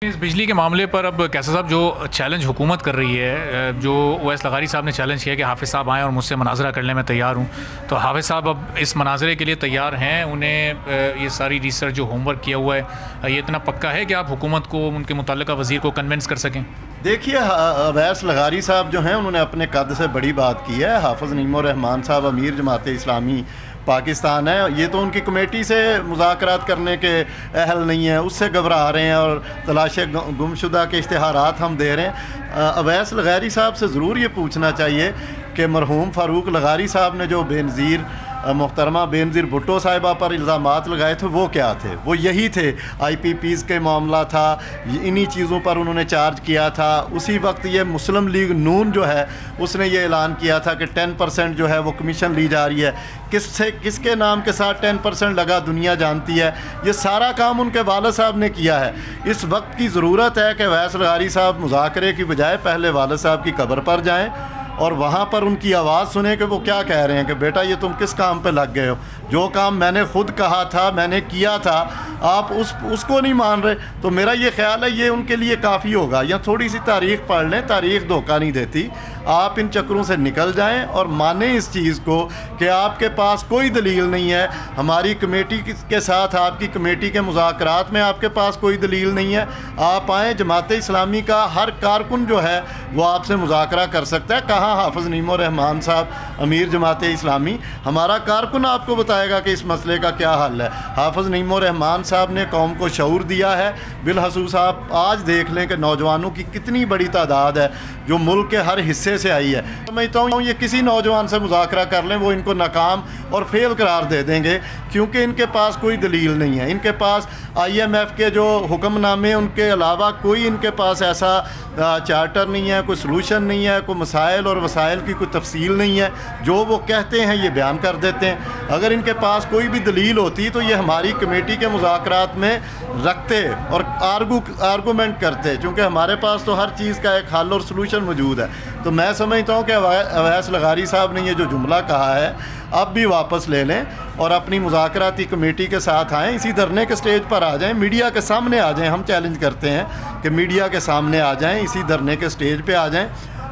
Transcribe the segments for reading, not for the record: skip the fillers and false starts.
इस बिजली के मामले पर अब कैसा साहब जो चैलेंज हुकूमत कर रही है, जो ओवैस लगारी साहब ने चैलेंज किया कि हाफिज़ साहब आएँ और मुझसे मनाजरा करने में तैयार हूँ, तो हाफिज़ साहब अब इस मनाजरे के लिए तैयार हैं? उन्हें ये सारी रिसर्च जो होमवर्क किया हुआ है ये इतना पक्का है कि आप हुकूमत को, उनके मुतल्लिका वज़ीर को कन्विंस कर सकें? देखिए, ओवैस लगारी साहब जो हैं उन्होंने अपने कद से बड़ी बात की है। हाफिज़ नईमुर रहमान साहब अमीर जमात इस्लामी पाकिस्तान है, ये तो उनकी कमेटी से मुज़ाकरात करने के अहल नहीं है, उससे घबरा रहे हैं और तलाश गुमशुदा के इश्तिहारात हम दे रहे हैं। ओवैस लगारी साहब से ज़रूर ये पूछना चाहिए कि मरहूम फ़ारूक लगारी साहब ने जो बेनज़ीर मोहतरमा बेनज़ीर भुट्टो साहिबा पर इल्ज़ामात लगाए थे वो क्या थे? वो यही थे, IPPs के मामला था, इन्हीं चीज़ों पर उन्होंने चार्ज किया था। उसी वक्त ये मुस्लिम लीग नून जो है उसने ये ऐलान किया था कि 10% जो है वो कमीशन ली जा रही है। किसके नाम के साथ 10% लगा दुनिया जानती है। ये सारा काम उनके वालिद साहब ने किया है। इस वक्त की ज़रूरत है कि ओवैस लगारी साहब मुज़ाकरे की बजाय पहले वालिद साहब की कब्र पर जाएँ और वहाँ पर उनकी आवाज़ सुने कि वो क्या कह रहे हैं कि बेटा ये तुम किस काम पे लग गए हो, जो काम मैंने खुद कहा था, मैंने किया था, आप उसको नहीं मान रहे। तो मेरा ये ख्याल है ये उनके लिए काफ़ी होगा। या थोड़ी सी तारीख़ पढ़ लें, तारीख़ धोखा नहीं देती। आप इन चक्रों से निकल जाएं और मानें इस चीज़ को कि आपके पास कोई दलील नहीं है। हमारी कमेटी के साथ, आपकी कमेटी के मुज़ाकरात में आपके पास कोई दलील नहीं है। आप आएँ, जमात इस्लामी का हर कारकुन जो है वो आपसे मुज़ाकरा कर सकता है। कहाँ हाफिज़ नईमुर रहमान साहब अमीर जमात इस्लामी? हमारा कारकुन आपको बताएगा कि इस मसले का क्या हल है। हाफिज़ नईमुर रहमान साहब ने कौम को शऊर दिया है। बिलखसूस आप आज देख लें कि नौजवानों की कितनी बड़ी तादाद है जो मुल्क के हर हिस्से से आई है। समझता हूँ ये किसी नौजवान से मुज़ाकरा कर लें, वो इनको नाकाम और फेल करार दे देंगे, क्योंकि इनके पास कोई दलील नहीं है। इनके पास IMF के जो हुक्मनामे, उनके अलावा कोई इनके पास ऐसा चार्टर नहीं है, कोई सलूशन नहीं है, कोई मसाइल और वसाइल की कोई तफसील नहीं है। जो वो कहते हैं ये बयान कर देते हैं। अगर इनके पास कोई भी दलील होती तो ये हमारी कमेटी के मुज़ाकरात में रखते और आर्गूमेंट करते, क्योंकि हमारे पास तो हर चीज़ का एक हल और सलूशन मौजूद है। तो मैं समझता हूँ कि ओवैस लगारी साहब ने ये जो जुमला कहा है अब भी वापस ले लें और अपनी मुज़ाकराती कमेटी के साथ आएँ, इसी धरने के स्टेज पर आ जाएँ, मीडिया के सामने आ जाएँ। हम चैलेंज करते हैं कि मीडिया के सामने आ जाएँ, इसी धरने के स्टेज पे आ जाएँ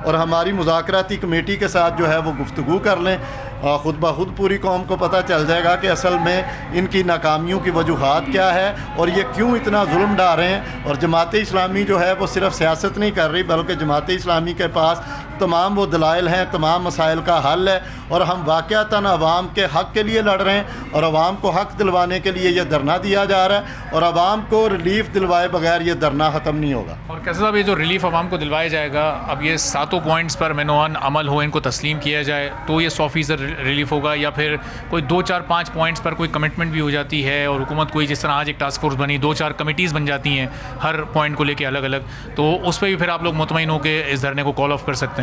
और हमारी मुज़ाकराती कमेटी के साथ जो है वो गुफ्तगू कर लें। ख़ुद ब खुद पूरी कौम को पता चल जाएगा कि असल में इनकी नाकामियों की वजूहात क्या है और ये क्यों इतना जुल्म डाल रहे हैं। और जमात इस्लामी जो है वो सिर्फ सियासत नहीं कर रही, बल्कि जमात इस्लामी के पास तमाम वो दलाइल हैं, तमाम मसाइल का हल है और हम वाक़यातन अवाम के हक़ के लिए लड़ रहे हैं और अवाम को हक़ दिलवाने के लिए ये धरना दिया जा रहा है और अवाम को रिलीफ दिलवाए बगैर ये धरना ख़त्म नहीं होगा। और कैसे साहब, ये जो रिलीफ अवाम को दिलवाया जाएगा, अब ये 7 पॉइंट्स पर मेनोन अमल हो, इनको तस्लीम किया जाए तो ये 100% रिलीफ होगा, या फिर कोई 2, 4, 5 पॉइंट्स पर कोई कमिटमेंट भी हो जाती है और हुकूमत कोई, जिस तरह आज एक टास्क फोर्स बनी, 2, 4 कमिटीज़ बन जाती हैं हर पॉइंट को लेके अलग अलग, तो उस पर भी फिर आप लोग मुतमईन होकर इस धरने को कॉल ऑफ कर सकते हैं?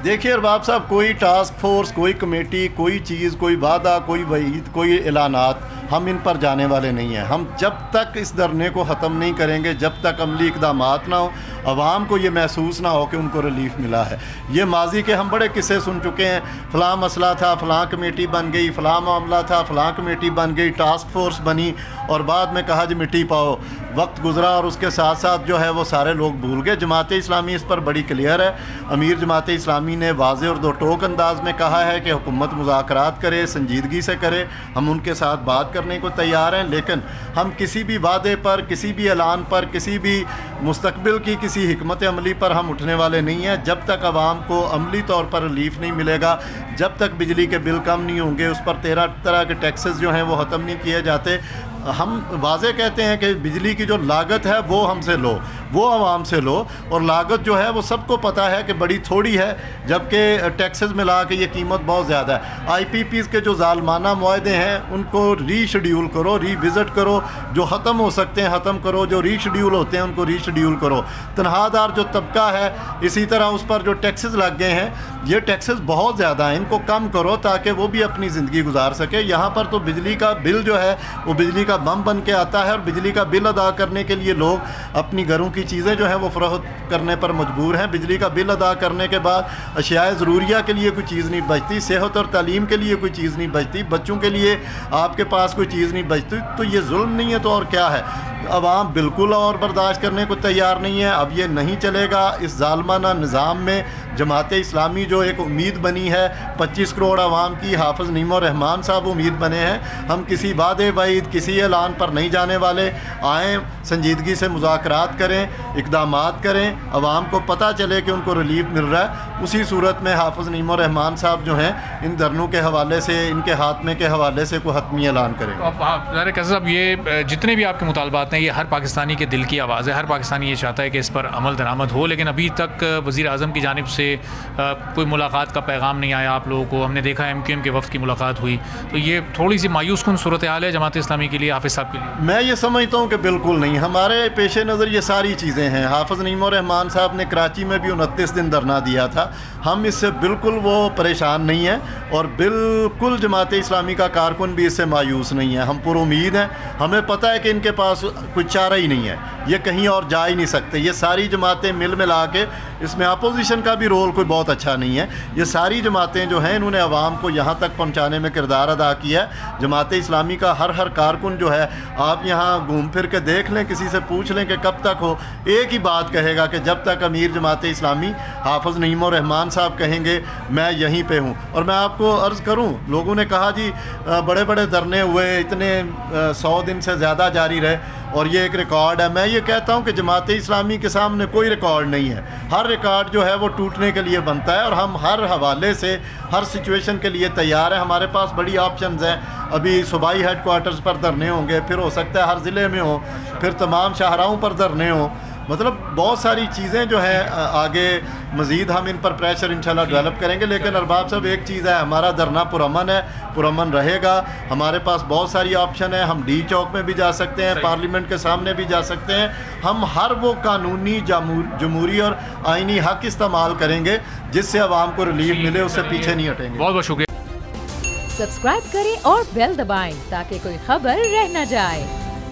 देखिए अरबाब साहब, कोई टास्क फोर्स, कोई कमेटी, कोई चीज़, कोई वादा, कोई वईद, कोई ऐलानात हम इन पर जाने वाले नहीं हैं। हम जब तक इस धरने को ख़त्म नहीं करेंगे, जब तक अमली इक़दामात ना हो, आवाम को ये महसूस ना हो कि उनको रिलीफ मिला है। ये माजी के हम बड़े किस्से सुन चुके हैं, फ़लाँ मसला था, फ़लाँ कमेटी बन गई, फ़लाँ मामला था, फ़लाँ कमेटी बन गई, टास्क फोर्स बनी और बाद में कहा जी मिट्टी पाओ। वक्त गुजरा और उसके साथ साथ जो है वो सारे लोग भूल गए। जमात इस्लामी इस पर बड़ी क्लियर है। अमीर जमात इस्लामी ने वाज़े और दो टोक अंदाज में कहा है कि हुकूमत मुज़ाकरात करे, संजीदगी से करे, हम उनके साथ बात करने को तैयार हैं, लेकिन हम किसी भी वादे पर, किसी भी ऐलान पर, किसी भी मुस्तकबिल की किसी हिकमत अमली पर हम उठने वाले नहीं हैं। जब तक आवाम को अमली तौर पर रिलीफ नहीं मिलेगा, जब तक बिजली के बिल कम नहीं होंगे, उस पर 13 तरह के टैक्सेस जो हैं वो ख़त्म नहीं किए जाते, हम वाज़े कहते हैं कि बिजली की जो लागत है वो हमसे लो, वो आवाम से लो। और लागत जो है वो सबको पता है कि बड़ी थोड़ी है, जबकि टैक्सेस मिला के ये कीमत बहुत ज़्यादा है। IPPs के जो ज़ालमाना मुआहदे हैं उनको रीशेड्यूल करो, रीविज़िट करो, जो ख़त्म हो सकते हैं ख़त्म करो, जो रीशेड्यूल होते हैं उनको रीशेड्यूल करो। तनख्वाहदार जो तबका है, इसी तरह उस पर जो टैक्सेस लग गए हैं, ये टैक्सेस बहुत ज़्यादा हैं, इनको कम करो ताकि वो भी अपनी ज़िंदगी गुजार सके। यहाँ पर तो बिजली का बिल जो है वो बिजली का बम बन के आता है और बिजली का बिल अदा करने के लिए लोग अपनी घरों की चीज़ें जो हैं वो फ़रोख्त करने पर मजबूर हैं। बिजली का बिल अदा करने के बाद अशियाए ज़रूरिया के लिए कोई चीज़ नहीं बचती, सेहत और तालीम के लिए कोई चीज़ नहीं बचती, बच्चों के लिए आपके पास कोई चीज़ नहीं बचती, तो ये जुल्म नहीं है तो और क्या है। अवाम बिल्कुल और बर्दाश्त करने को तैयार नहीं है। अब ये नहीं चलेगा। इस जालमाना निज़ाम में जमात इस्लामी जो एक उम्मीद बनी है 25 करोड़ आवाम की, हाफिज़ नईमुर रहमान साहब उम्मीद बने हैं। हम किसी वादे वाइद, किसी ऐलान पर नहीं जाने वाले। आएँ, संजीदगी से मुज़ाकरात करें, इक़दामात करें, आवाम को पता चले कि उनको रिलीफ मिल रहा है। उसी सूरत में हाफिज़ नईमुर रहमान साहब जो हैं इन धरनों के हवाले से, इनके हाथमे के हवाले से कोई हतमी ऐलान करें। अब कैसे साहब, ये जितने भी आपके मुतालबात हैं, ये हर पाकिस्तानी के दिल की आवाज़ है। हर पाकिस्तानी ये चाहता है कि इस पर अमल दरामद हो, लेकिन अभी तक वज़ीर आज़म की जानिब से कोई मुलाकात का पैगाम नहीं आया आप लोगों को। हमने देखा MQM के वफ़द की मुलाकात हुई, तो ये थोड़ी सी मायूस कुन सूरत हाल है जमात इस्लामी के लिए, हाफिज़ साहब के लिए। मैं ये समझता हूँ कि बिल्कुल नहीं। हमारे पेश नज़र ये सारी चीज़ें हैं। हाफिज़ नईमुर रहमान साहब ने कराची में भी 29 दिन धरना दिया था। हम इससे बिल्कुल वो परेशान नहीं हैं और बिल्कुल जमात इस्लामी का कारकुन भी इससे मायूस नहीं है। हम पुरुमीद हैं। हमें पता है कि इनके पास कुछ चारा ही नहीं है, ये कहीं और जा ही नहीं सकते। ये सारी जमातें मिल मिला के, इसमें अपोजिशन का भी रोल कोई बहुत अच्छा नहीं है। ये सारी जमातें जो हैं इन्होंने अवाम को यहाँ तक पहुँचाने में किरदार अदा किया है। जमात इस्लामी का हर कारकुन जो है, आप यहाँ घूम फिर के देख लें, किसी से पूछ लें कि कब तक हो, एक ही बात कहेगा कि जब तक अमीर जमात इस्लामी हाफिज़ नईमुर रहमान साहब कहेंगे मैं यहीं पे हूँ। और मैं आपको अर्ज़ करूँ, लोगों ने कहा जी बड़े बड़े धरने हुए, इतने 100 दिन से ज़्यादा जारी रहे और ये एक रिकॉर्ड है। मैं ये कहता हूँ कि जमात इस्लामी के सामने कोई रिकॉर्ड नहीं है। हर रिकॉर्ड जो है वो टूटने के लिए बनता है और हम हर हवाले से, हर सिचुएशन के लिए तैयार हैं। हमारे पास बड़ी ऑप्शंस हैं। अभी सूबाई हेडक्वार्टर्स पर धरने होंगे, फिर हो सकता है हर ज़िले में हो, फिर तमाम शाहराहों पर धरने हो। मतलब बहुत सारी चीज़ें जो हैं आगे मज़ीद हम इन पर प्रेशर इंशाल्लाह डेवलप करेंगे। लेकिन अरबाब साहब, एक चीज़ है, हमारा धरना पुरअमन है, पुरअमन रहेगा। हमारे पास बहुत सारी ऑप्शन है। हम डी चौक में भी जा सकते हैं, पार्लियामेंट के सामने भी जा सकते हैं। हम हर वो कानूनी, जमहूरी और आइनी हक इस्तेमाल करेंगे जिससे आवाम को रिलीफ मिले, उससे पीछे नहीं हटेंगे। बहुत बहुत शुक्रिया। सब्सक्राइब करें और बेल दबाएं ताकि कोई खबर रह न जाए।